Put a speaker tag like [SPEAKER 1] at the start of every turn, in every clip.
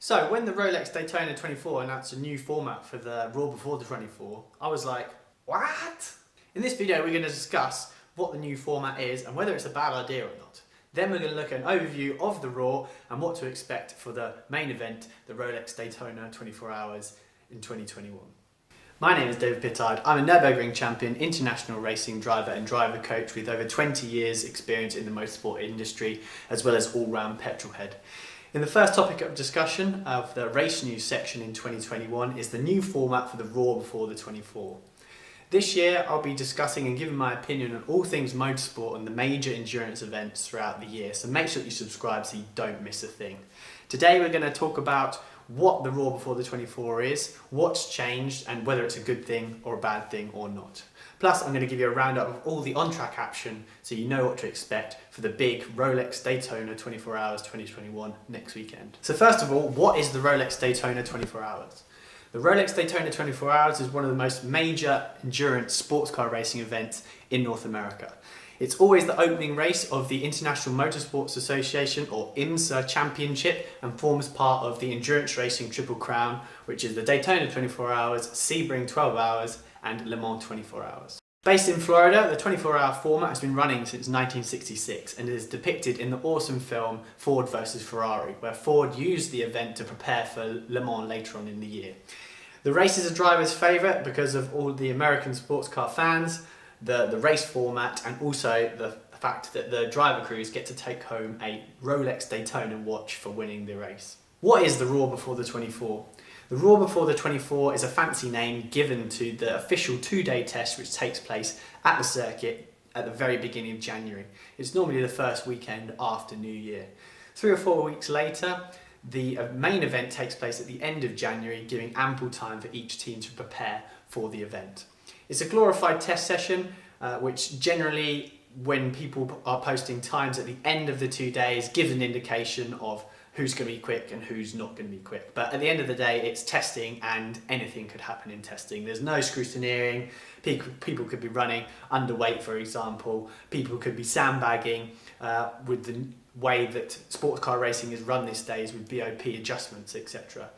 [SPEAKER 1] So when the Rolex Daytona 24 announced a new format for the Raw before the 24, I was like, what? In this video we're going to discuss what the new format is and whether it's a bad idea or not. Then we're going to look at an overview of the Raw and what to expect for the main event, the Rolex Daytona 24 Hours in 2021. My name is David Pittard. I'm a Nürburgring champion, international racing driver and driver coach with over 20 years experience in the motorsport industry, as well as all-round petrolhead. In the first topic of discussion of the race news section in 2021 is the new format for the Raw before the 24. This year I'll be discussing and giving my opinion on all things motorsport and the major endurance events throughout the year, so make sure you subscribe so you don't miss a thing. Today we're going to talk about what the Raw before the 24 is, what's changed and whether it's a good thing or a bad thing or not. Plus I'm going to give you a roundup of all the on-track action so you know what to expect for the big Rolex Daytona 24 Hours 2021 next weekend. So first of all, what is the Rolex Daytona 24 Hours? The Rolex Daytona 24 Hours is one of the most major endurance sports car racing events in North America. It's always the opening race of the International Motorsports Association or IMSA Championship and forms part of the endurance racing Triple Crown, which is the Daytona 24 Hours, Sebring 12 Hours and Le Mans 24 Hours. Based in Florida, the 24-hour format has been running since 1966 and is depicted in the awesome film Ford vs Ferrari, where Ford used the event to prepare for Le Mans later on in the year. The race is a driver's favourite because of all the American sports car fans, the race format, and also the fact that the driver crews get to take home a Rolex Daytona watch for winning the race. What is the Raw before the 24? The Raw before the 24 is a fancy name given to the official 2-day test which takes place at the circuit at the very beginning of January. It's normally the first weekend after New Year. 3 or 4 weeks later, the main event takes place at the end of January, giving ample time for each team to prepare for the event. It's a glorified test session, which generally, when people are posting times at the end of the 2 days, gives an indication of who's going to be quick and who's not going to be quick. But at the end of the day, it's testing and anything could happen in testing. There's no scrutineering. People could be running underweight, for example. People could be sandbagging with the way that sports car racing is run these days with BOP adjustments, etc.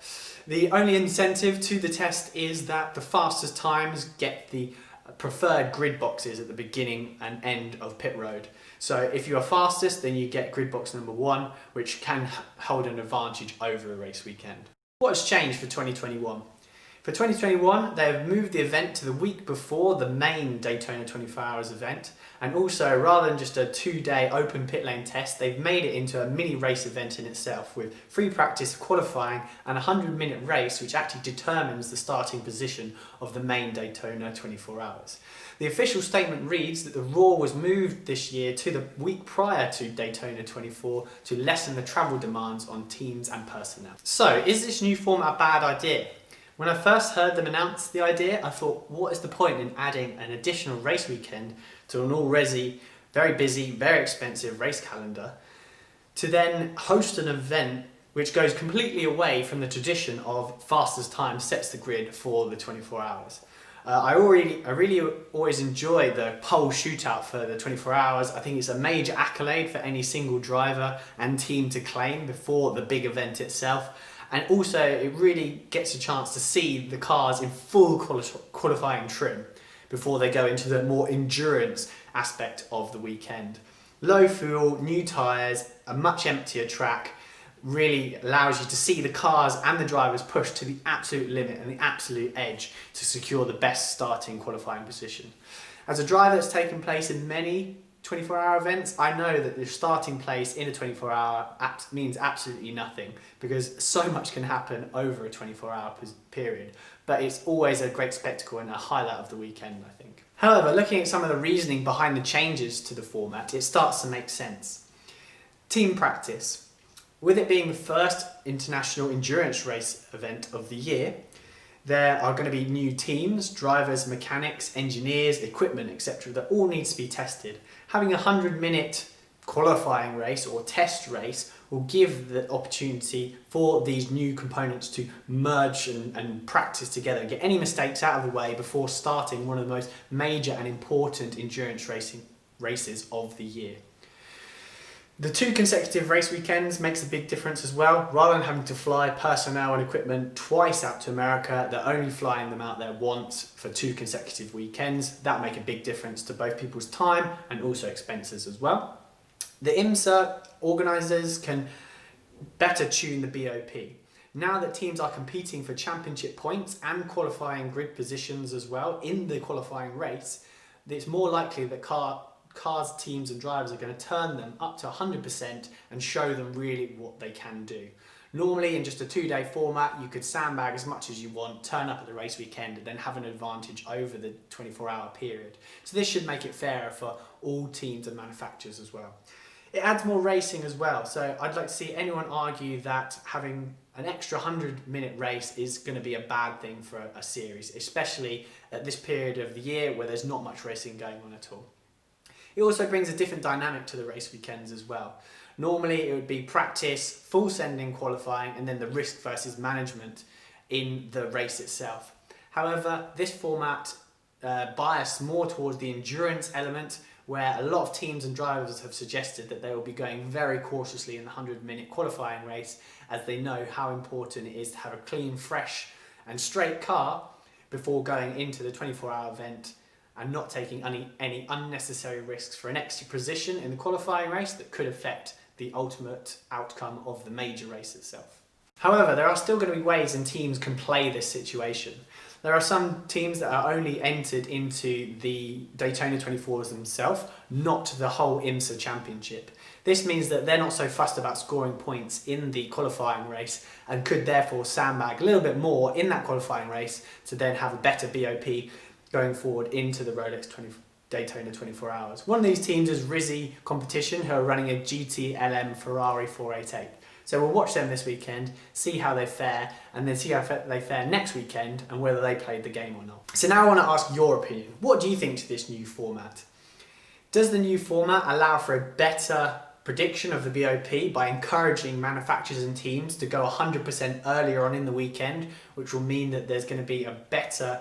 [SPEAKER 1] The only incentive to the test is that the fastest times get the preferred grid boxes at the beginning and end of pit road. So if you are fastest, then you get grid box number 1, which can hold an advantage over a race weekend. What has changed for 2021? For 2021, they have moved the event to the week before the main Daytona 24 Hours event, and also rather than just a 2-day open pit lane test, they've made it into a mini race event in itself with free practice, qualifying and a 100-minute race which actually determines the starting position of the main Daytona 24 Hours. The official statement reads that the Raw was moved this year to the week prior to Daytona 24 to lessen the travel demands on teams and personnel. So, is this new format a bad idea? When I first heard them announce the idea, I thought, what is the point in adding an additional race weekend to an already very busy, very expensive race calendar to then host an event which goes completely away from the tradition of fastest time sets the grid for the 24 hours. I really always enjoy the pole shootout for the 24 hours. I think it's a major accolade for any single driver and team to claim before the big event itself. And also it really gets a chance to see the cars in full qualifying trim before they go into the more endurance aspect of the weekend. Low fuel, new tyres, a much emptier track really allows you to see the cars and the drivers push to the absolute limit and the absolute edge to secure the best starting qualifying position. As a driver that's taken place in many 24-hour events, I know that the starting place in a 24-hour means absolutely nothing because so much can happen over a 24-hour period, but it's always a great spectacle and a highlight of the weekend, I think. However, looking at some of the reasoning behind the changes to the format, it starts to make sense. Team practice. With it being the first international endurance race event of the year, there are going to be new teams, drivers, mechanics, engineers, equipment, etc. that all needs to be tested. Having a 100-minute qualifying race or test race will give the opportunity for these new components to merge and practice together and get any mistakes out of the way before starting one of the most major and important endurance races of the year. The 2 consecutive race weekends makes a big difference as well. Rather than having to fly personnel and equipment twice out to America, they're only flying them out there once for 2 consecutive weekends. That'll make a big difference to both people's time and also expenses as well. The IMSA organisers can better tune the BOP. Now that teams are competing for championship points and qualifying grid positions as well in the qualifying race, it's more likely that cars, teams and drivers are going to turn them up to 100% and show them really what they can do. Normally in just a 2-day format you could sandbag as much as you want, turn up at the race weekend and then have an advantage over the 24-hour period. So this should make it fairer for all teams and manufacturers as well. It adds more racing as well, so I'd like to see anyone argue that having an extra 100-minute race is going to be a bad thing for a series, especially at this period of the year where there's not much racing going on at all. It also brings a different dynamic to the race weekends as well. Normally it would be practice, full sending qualifying and then the risk versus management in the race itself. However, this format biased more towards the endurance element, where a lot of teams and drivers have suggested that they will be going very cautiously in the 100-minute qualifying race, as they know how important it is to have a clean, fresh and straight car before going into the 24-hour event and not taking any unnecessary risks for an extra position in the qualifying race that could affect the ultimate outcome of the major race itself. However, there are still going to be ways and teams can play this situation. There are some teams that are only entered into the Daytona 24s themselves, not the whole IMSA championship. This means that they're not so fussed about scoring points in the qualifying race and could therefore sandbag a little bit more in that qualifying race to then have a better BOP going forward into the Rolex Daytona 24 hours. One of these teams is Rizzi Competition, who are running a GT-LM Ferrari 488. So we'll watch them this weekend, see how they fare, and then see how they fare next weekend and whether they played the game or not. So now I want to ask your opinion. What do you think to this new format? Does the new format allow for a better prediction of the BOP by encouraging manufacturers and teams to go 100% earlier on in the weekend, which will mean that there's going to be a better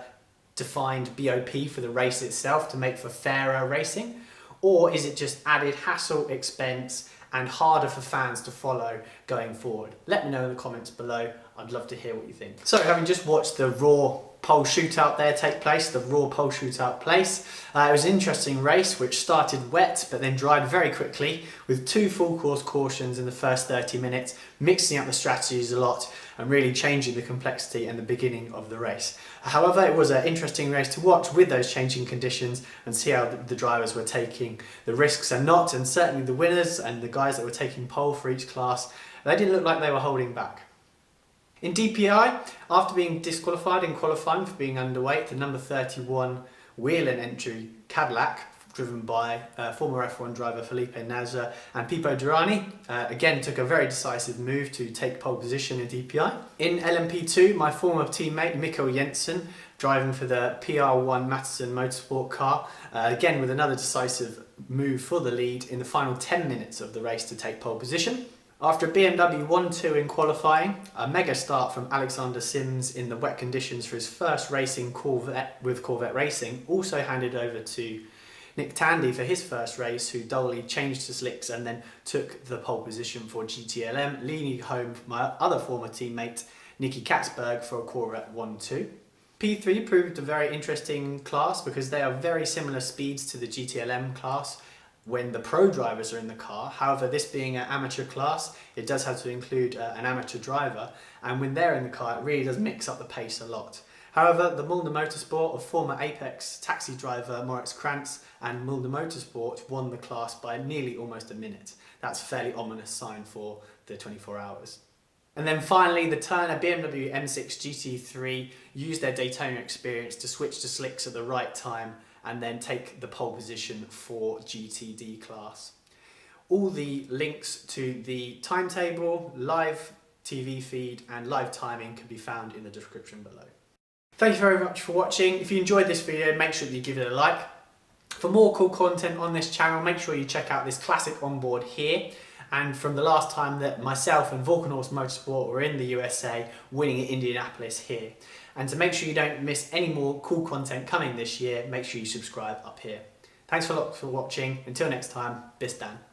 [SPEAKER 1] defined BOP for the race itself to make for fairer racing? Or is it just added hassle, expense, and harder for fans to follow going forward? Let me know in the comments below. I'd love to hear what you think. So having just watched the Raw pole shootout there take place, the Raw pole shootout place, it was an interesting race which started wet but then dried very quickly with 2 full course cautions in the first 30 minutes, mixing up the strategies a lot and really changing the complexity and the beginning of the race. However, it was an interesting race to watch with those changing conditions and see how the drivers were taking the risks and not, and certainly the winners and the guys that were taking pole for each class, they didn't look like they were holding back. In DPI, after being disqualified in qualifying for being underweight, the number 31 wheel and entry Cadillac, driven by former F1 driver Felipe Nasr and Pipo Derani, again took a very decisive move to take pole position in DPI. In LMP2, my former teammate Mikkel Jensen, driving for the PR1 Matterson Motorsport car, again with another decisive move for the lead in the final 10 minutes of the race to take pole position. After a BMW 1-2 in qualifying, a mega start from Alexander Sims in the wet conditions for his first racing with Corvette Racing, also handed over to Nick Tandy for his first race, who doubly changed to slicks and then took the pole position for GTLM, leading home my other former teammate Nicky Katzberg for a Corvette 1-2. P3 proved a very interesting class because they are very similar speeds to the GTLM class when the pro drivers are in the car. However, this being an amateur class, it does have to include an amateur driver, and when they're in the car it really does mix up the pace a lot. However, the Mulder Motorsport of former Apex taxi driver Moritz Krantz and Mulder Motorsport won the class by nearly almost a minute. That's a fairly ominous sign for the 24 hours. And then finally, the Turner BMW M6 GT3 used their Daytona experience to switch to slicks at the right time and then take the pole position for GTD class. All the links to the timetable, live TV feed and live timing can be found in the description below. Thank you very much for watching. If you enjoyed this video, make sure that you give it a like. For more cool content on this channel, make sure you check out this classic onboard here. And from the last time that myself and Volcanhorse Motorsport were in the USA, winning at Indianapolis here. And to make sure you don't miss any more cool content coming this year, make sure you subscribe up here. Thanks a lot for watching. Until next time, bis dann.